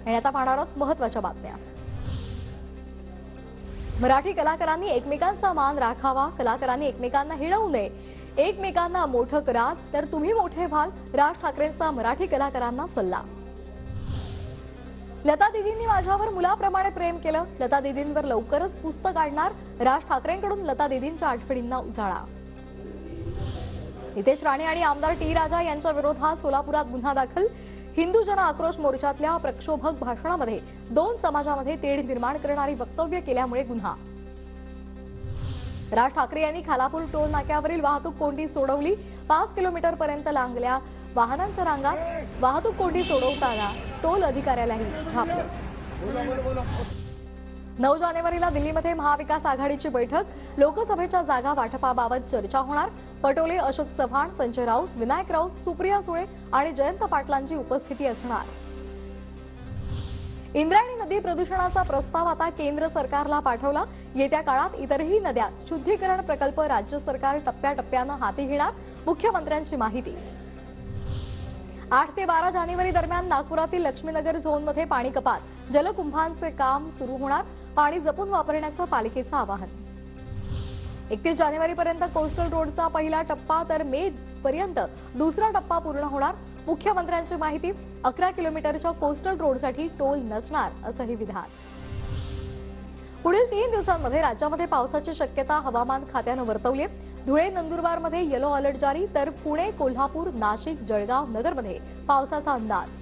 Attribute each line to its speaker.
Speaker 1: आणि आता पाहणार आहोत महत्त्वाच्या बातम्या। मराठी कलाकारांनी एकमेकांचा मान राखावा, कलाकारांनी एकमेकांना हिणवू नये, एकमेकांना मोठं करा तर तुम्ही मोठे व्हाल, राज ठाकरेंचा मराठी कलाकारांना सल्ला। लता दीदींनी माझ्यावर मुलाप्रमाणे प्रेम केलं, लता दीदींवर लवकरच पुस्तक काढणार, राज ठाकरेंकडून लता दीदींच्या आठवणींना उजाळा। नितेश राणे आणि आमदार टी राजा यांच्या विरोधात सोलापुरात गुन्हा दाखल। हिंदू जन आक्रोश मोर्चातल्या प्रक्षोभक भाषणामध्ये दोन समाजामध्ये तेढ निर्माण करणारी वक्तव्य केल्यामुळे गुन्हा। राज ठाकरे यांनी खालापूर टोल नाक्यावरील वाहतूक कोंडी सोडवली, 5 किलोमीटर पर्यंत लांबल्या वाहनांच्या रांगात वाहतूक कोंडी सोडवताना टोल अधिकाऱ्यालाही झापलं। 9 जानेवारीला दिल्लीमध्ये महाविकास आघाडीची बैठक, लोकसभेच्या जागा वाटपाबाबत चर्चा होणार। पटोले, अशोक चव्हाण, संजय राऊत, विनायक राऊत, सुप्रिया सुळे आणि जयंत पाटलांची उपस्थिती असणार। इंद्रायणी नदी प्रदूषणाचा प्रस्ताव आता केंद्र सरकारला पाठवला। येत्या काळात इतरही नद्या शुद्धीकरण प्रकल्प राज्य सरकार टप्प्याटप्प्याने हाती घेणार, मुख्यमंत्र्यांची माहिती। 8 ते 12 जानेवारी दरम्यान नागपुरातील लक्ष्मीनगर झोनमध्ये पाणी कपात, जलकुंभांचे काम सुरू होणार, पाणी जपून वापरण्याचं पालिकेचं आवाहन। 31 जानेवारीपर्यंत कोस्टल रोडचा पहिला टप्पा तर मे पर्यंत दुसरा टप्पा पूर्ण होणार, मुख्यमंत्र्यांची माहिती। 11 किलोमीटरच्या कोस्टल रोडसाठी टोल नसणार असंही विधान। पुढील 3 दिवसांमध्ये राज्यामध्ये पावसाची शक्यता हवामान खात्यानं वर्तवली आहे। धुळे, नंदुरबारमध्ये येलो अलर्ट जारी, तर पुणे, कोल्हापूर, नाशिक, जळगाव, नगरमध्ये पावसाचा अंदाज।